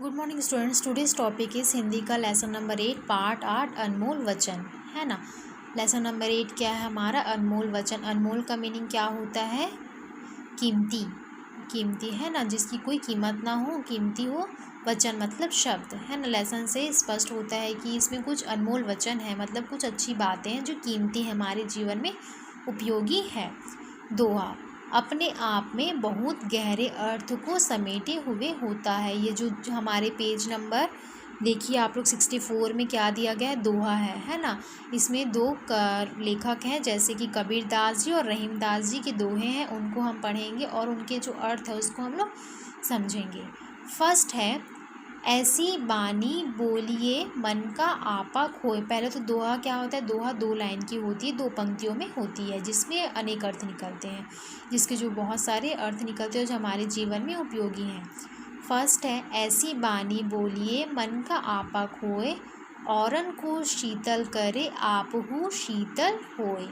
Good morning students. Today's topic is Hindi का lesson number 8 part 8 अनमोल वचन, है ना। लेसन नंबर 8 क्या है हमारा? अनमोल वचन। अनमोल का मीनिंग क्या होता है? कीमती, कीमती, है ना, जिसकी कोई कीमत ना हो, कीमती हो। वचन मतलब शब्द, है ना। लेसन से स्पष्ट होता है कि इसमें कुछ अनमोल वचन है, मतलब कुछ अच्छी बातें हैं जो कीमती है, हमारे जीवन में उपयोगी है। दोहा अपने आप में बहुत गहरे अर्थ को समेटे हुए होता है। ये जो हमारे पेज नंबर देखिए आप लोग 64 में क्या दिया गया है? दोहा है ना। इसमें दो लेखक हैं, जैसे कि कबीर दास जी और रहीम दास जी के दोहे हैं, उनको हम पढ़ेंगे और उनके जो अर्थ है उसको हम लोग समझेंगे। फर्स्ट है, ऐसी बानी बोलिए मन का आपा खोए। पहले तो दोहा क्या होता है? दोहा 2 लाइन की होती है, 2 पंक्तियों में होती है, जिसमें अनेक अर्थ निकलते हैं, जिसके जो बहुत सारे अर्थ निकलते हैं जो हमारे जीवन में उपयोगी हैं। फर्स्ट है, ऐसी बानी बोलिए मन का आपा खोए, औरन को शीतल करे आपहु शीतल होए।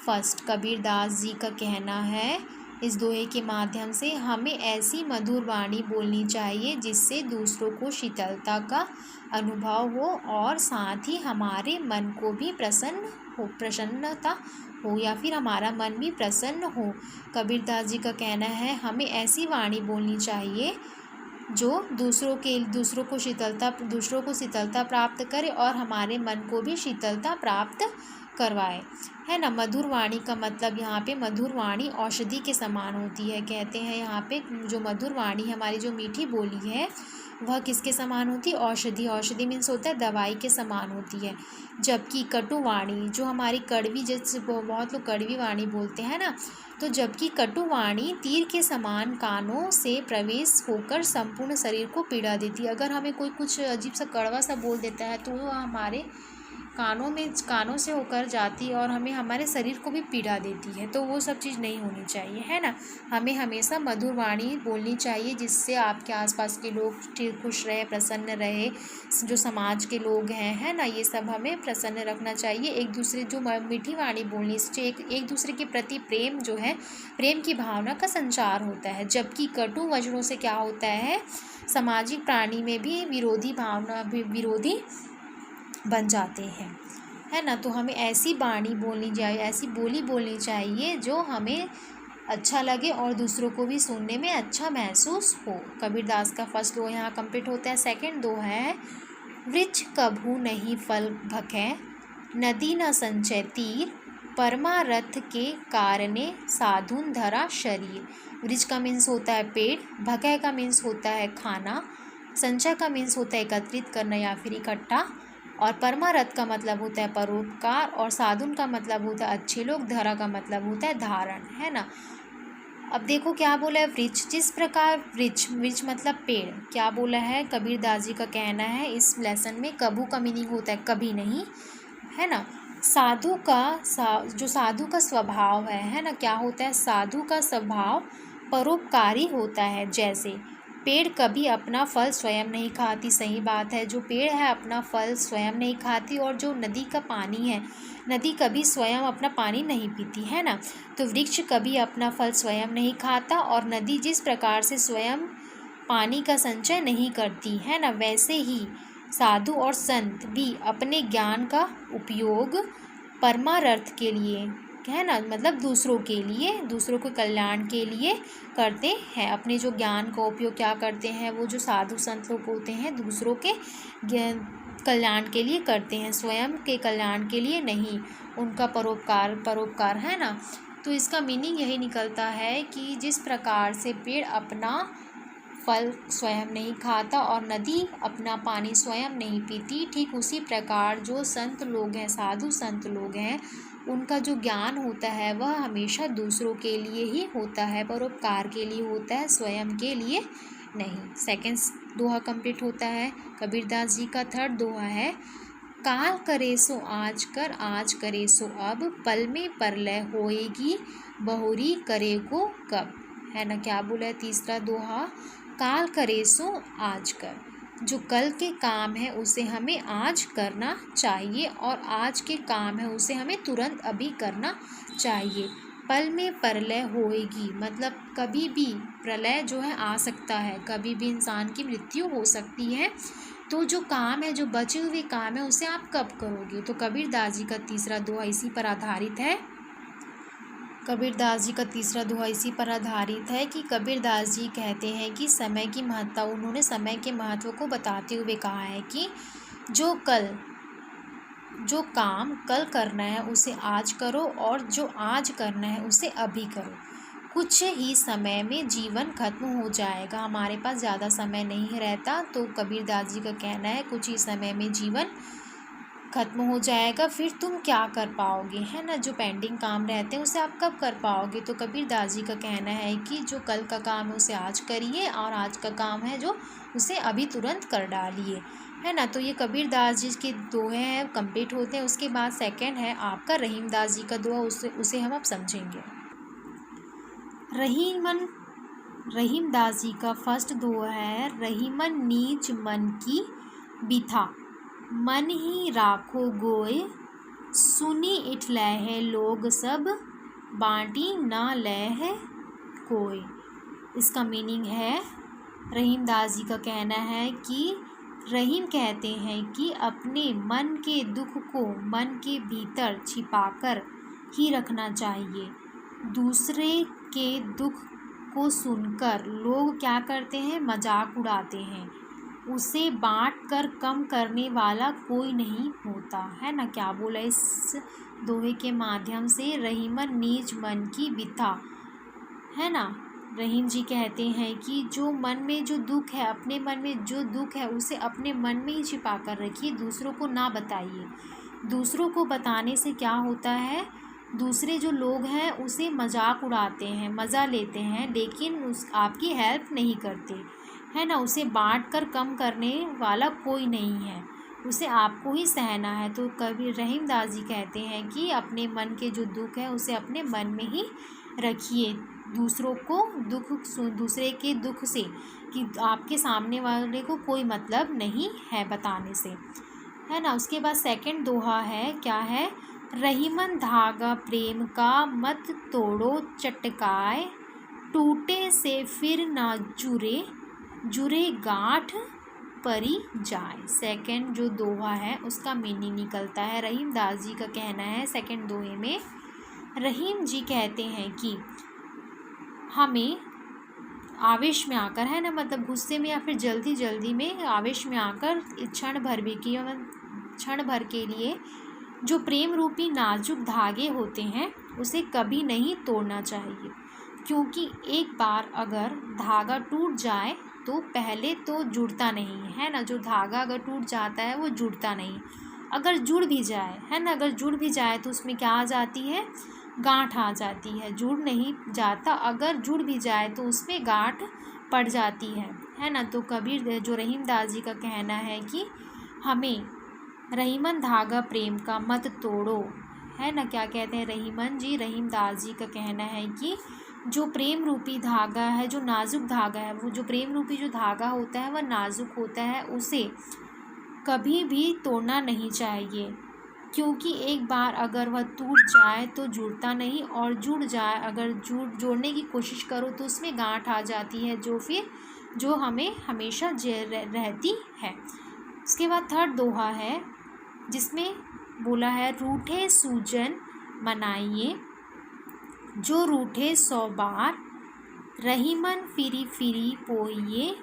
फर्स्ट कबीर दास जी का कहना है, इस दोहे के माध्यम से हमें ऐसी मधुर वाणी बोलनी चाहिए जिससे दूसरों को शीतलता का अनुभव हो और साथ ही हमारे मन को भी प्रसन्नता हो, या फिर हमारा मन भी प्रसन्न हो। कबीर दास जी का कहना है, हमें ऐसी वाणी बोलनी चाहिए जो दूसरों को शीतलता प्राप्त करे और हमारे मन को भी शीतलता प्राप्त करवाए, है ना। मधुर वाणी का मतलब यहाँ पे मधुर वाणी औषधि के समान होती है। कहते हैं यहाँ पे जो मधुर वाणी हमारी जो मीठी बोली है वह किसके समान होती है? औषधि। औषधि मीन्स होता है दवाई के समान होती है। जबकि कटु वाणी जो हमारी कड़वी, जैसे बहुत लोग कड़वी वाणी बोलते हैं ना, तो जबकि कटु वाणी तीर के समान कानों से प्रवेश होकर संपूर्ण शरीर को पीड़ा देती है। अगर हमें कोई कुछ अजीब सा कड़वा सा बोल देता है तो वह हमारे कानों से होकर जाती है और हमें हमारे शरीर को भी पीड़ा देती है, तो वो सब चीज़ नहीं होनी चाहिए, है ना। हमें हमेशा मधुर वाणी बोलनी चाहिए जिससे आपके आसपास के लोग खुश रहे, प्रसन्न रहे, जो समाज के लोग हैं, है ना, ये सब हमें प्रसन्न रखना चाहिए। एक दूसरे जो मीठी वाणी बोलने से एक दूसरे के प्रति प्रेम जो है, प्रेम की भावना का संचार होता है। जबकि कटु वचनों से क्या होता है? सामाजिक प्राणी में भी विरोधी बन जाते हैं, है ना। तो हमें ऐसी वाणी बोलनी चाहिए, ऐसी बोली बोलनी चाहिए जो हमें अच्छा लगे और दूसरों को भी सुनने में अच्छा महसूस हो। कबीर दास का फर्स्ट दोहा यहाँ कंप्लीट होता है। सेकंड दोहा है, वृक्ष कभू नहीं फल भकै, नदी न संचय तीर, परमारथ के कारणे साधुन धरा शरीर। वृक्ष का मीन्स होता है पेड़, भकै का मीन्स होता है खाना, संचय का मीन्स होता है एकत्रित करना या फिर इकट्ठा, और परमारथ का मतलब होता है परोपकार, और साधुन का मतलब होता है अच्छे लोग, धरा का मतलब होता है धारण, है ना। अब देखो क्या बोला है, वृक्ष, जिस प्रकार वृक्ष मतलब पेड़, क्या बोला है कबीर दास जी का कहना है इस लेसन में, कभू का मीनिंग होता है कभी नहीं, है ना। साधु का स्वभाव है ना, क्या होता है? साधु का स्वभाव परोपकारी होता है। जैसे पेड़ कभी अपना फल स्वयं नहीं खाती, सही बात है, जो पेड़ है अपना फल स्वयं नहीं खाती, और जो नदी का पानी है, नदी कभी स्वयं अपना पानी नहीं पीती, है ना। तो वृक्ष कभी अपना फल स्वयं नहीं खाता, और नदी जिस प्रकार से स्वयं पानी का संचय नहीं करती, है ना, वैसे ही साधु और संत भी अपने ज्ञान का उपयोग परमार्थ के लिए, है ना, मतलब दूसरों के कल्याण के लिए करते हैं। अपने जो ज्ञान का उपयोग क्या करते हैं? वो जो साधु संत लोग होते हैं दूसरों के कल्याण के लिए करते हैं, स्वयं के कल्याण के लिए नहीं। उनका परोपकार, है ना। तो इसका मीनिंग यही निकलता है कि जिस प्रकार से पेड़ अपना फल स्वयं नहीं खाता और नदी अपना पानी स्वयं नहीं पीती, ठीक उसी प्रकार जो संत लोग हैं, साधु संत लोग हैं, उनका जो ज्ञान होता है वह हमेशा दूसरों के लिए ही होता है, परोपकार के लिए होता है, स्वयं के लिए नहीं। सेकंड दोहा कंप्लीट होता है। कबीर दास जी का थर्ड दोहा है, काल करे सो आज कर, आज करे सो अब, पल में परलय होएगी, बहुरी करे को कब, है ना। क्या बोला है तीसरा दोहा? काल करे सो आज कर, जो कल के काम है उसे हमें आज करना चाहिए, और आज के काम है उसे हमें तुरंत अभी करना चाहिए। पल में प्रलय होएगी, मतलब कभी भी प्रलय जो है आ सकता है, कभी भी इंसान की मृत्यु हो सकती है। तो जो काम है, जो बचे हुए काम है, उसे आप कब करोगे? तो कबीरदास जी का तीसरा दोहा इसी पर आधारित है। कबीरदास जी का तीसरा दोहा इसी पर आधारित है कि कबीरदास जी कहते हैं कि समय की महत्ता, उन्होंने समय के महत्व को बताते हुए कहा है कि जो काम कल करना है उसे आज करो, और जो आज करना है उसे अभी करो। कुछ ही समय में जीवन खत्म हो जाएगा, हमारे पास ज़्यादा समय नहीं रहता। तो कबीरदास जी का कहना है कुछ ही समय में जीवन खत्म हो जाएगा, फिर तुम क्या कर पाओगे, है ना। जो पेंडिंग काम रहते हैं उसे आप कब कर पाओगे? तो कबीरदास जी का कहना है कि जो कल का काम है उसे आज करिए, और आज का काम है जो उसे अभी तुरंत कर डालिए, है ना। तो ये कबीरदास जी के दोहे हैं, कंप्लीट होते हैं। उसके बाद सेकंड है आपका रहीमदास जी का दोहा, उसे हम अब समझेंगे। रहीमदास जी का फर्स्ट दोहा है, रहीमन नीच मन की बिथा, मन ही राखो गोय, सुनी इठ लह लोग सब, बाँटी ना लह कोय। इसका मीनिंग है, रहीमदास जी का कहना है कि रहीम कहते हैं कि अपने मन के दुख को मन के भीतर छिपाकर ही रखना चाहिए। दूसरे के दुख को सुनकर लोग क्या करते हैं? मजाक उड़ाते हैं। उसे बांट कर कम करने वाला कोई नहीं होता, है ना। क्या बोला इस दोहे के माध्यम से? रहीमन नीच मन की बिथा, है ना। रहीम जी कहते हैं कि जो मन में जो दुख है, अपने मन में जो दुख है उसे अपने मन में ही छिपा कर रखिए, दूसरों को ना बताइए। दूसरों को बताने से क्या होता है? दूसरे जो लोग हैं उसे मजाक उड़ाते हैं, मज़ा लेते हैं, लेकिन आपकी हेल्प नहीं करते, है ना। उसे बांट कर कम करने वाला कोई नहीं है, उसे आपको ही सहना है। तो कबीर रहीमदास जी कहते हैं कि अपने मन के जो दुख है उसे अपने मन में ही रखिए, दूसरों को दूसरे के दुख से कि आपके सामने वाले को कोई मतलब नहीं है बताने से, है ना। उसके बाद सेकंड दोहा है, क्या है? रहीमन धागा प्रेम का मत तोड़ो चटकाए, टूटे से फिर ना जुरे गांठ परी जाए। सेकंड जो दोहा है उसका मीनिंग निकलता है, रहीमदास जी का कहना है सेकंड दोहे में, रहीम जी कहते हैं कि हमें आवेश में आकर, है ना, मतलब गुस्से में या फिर जल्दी में आवेश में आकर क्षण भर के लिए जो प्रेम रूपी नाजुक धागे होते हैं उसे कभी नहीं तोड़ना चाहिए, क्योंकि एक बार अगर धागा टूट जाए तो पहले तो जुड़ता नहीं है ना। जो धागा अगर टूट जाता है वो जुड़ता नहीं, अगर जुड़ भी जाए, है ना, अगर जुड़ भी जाए तो उसमें क्या आ जाती है? गांठ आ जाती है। जुड़ नहीं जाता, अगर जुड़ भी जाए तो उसमें गांठ पड़ जाती है ना। तो कबीर जो रहीमदास जी का कहना है कि हमें रहीमन धागा प्रेम का मत तोड़ो, है ना। क्या कहते हैं रहीमन जी? रहीमदास जी का कहना है कि जो प्रेम रूपी धागा है, जो नाजुक धागा है, वो जो प्रेम रूपी जो धागा होता है वह नाजुक होता है, उसे कभी भी तोड़ना नहीं चाहिए, क्योंकि एक बार अगर वह टूट जाए तो जुड़ता नहीं, और जुड़ जाए अगर जोड़ने की कोशिश करो तो उसमें गांठ आ जाती है, जो हमें हमेशा रहती है। उसके बाद थर्ड दोहा है जिसमें बोला है, रूठे सूजन मनाइए, जो रूठे 100 बार, रहीमन फिरी पोइए,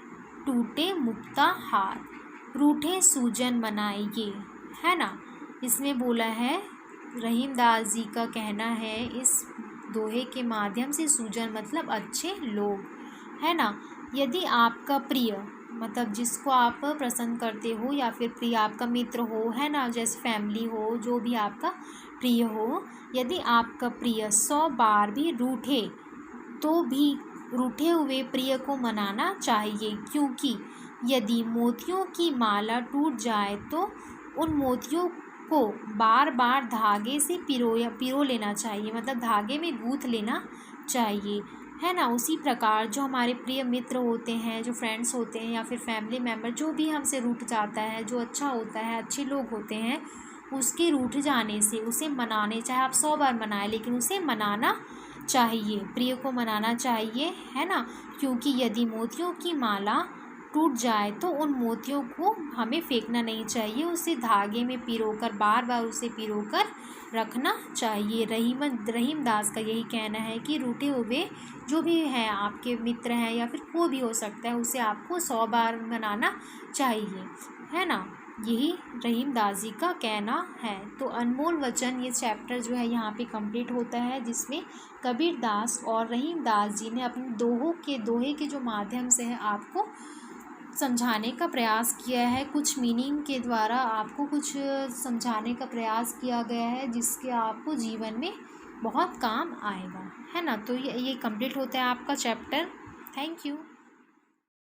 टूटे मुक्ता हार। रूठे सूजन मनाइए, है ना। इसमें बोला है, रहीमदास जी का कहना है इस दोहे के माध्यम से, सूजन मतलब अच्छे लोग, है ना। यदि आपका प्रिय, मतलब जिसको आप पसंद करते हो, या फिर प्रिय आपका मित्र हो, है ना, जैसे फैमिली हो, जो भी आपका प्रिय हो, यदि आपका प्रिय 100 बार भी रूठे तो भी रूठे हुए प्रिय को मनाना चाहिए, क्योंकि यदि मोतियों की माला टूट जाए तो उन मोतियों को बार बार धागे से पिरो लेना चाहिए, मतलब धागे में गूँथ लेना चाहिए, है ना। उसी प्रकार जो हमारे प्रिय मित्र होते हैं, जो फ्रेंड्स होते हैं, या फिर फैमिली मेम्बर, जो भी हमसे रूठ जाता है, जो अच्छा होता है, अच्छे लोग होते हैं, उसके रूठ जाने से उसे मनाने, चाहे आप 100 बार मनाएं, लेकिन उसे मनाना चाहिए, प्रिय को मनाना चाहिए, है ना, क्योंकि यदि मोतियों की माला टूट जाए तो उन मोतियों को हमें फेंकना नहीं चाहिए, उसे धागे में पिरोकर बार बार उसे पिरोकर रखना चाहिए। रहीमदास का यही कहना है कि रूठे हुए जो भी हैं आपके मित्र हैं या फिर कोई भी हो सकता है, उसे आपको 100 बार मनाना चाहिए, है ना। यही रहीमदास जी का कहना है। तो अनमोल वचन ये चैप्टर जो है यहाँ पे कंप्लीट होता है, जिसमें कबीरदास और रहीमदास जी ने अपने दोहे के जो माध्यम से है आपको समझाने का प्रयास किया है, कुछ मीनिंग के द्वारा आपको कुछ समझाने का प्रयास किया गया है, जिसके आपको जीवन में बहुत काम आएगा, है ना। तो ये कंप्लीट होता है आपका चैप्टर। Thank you.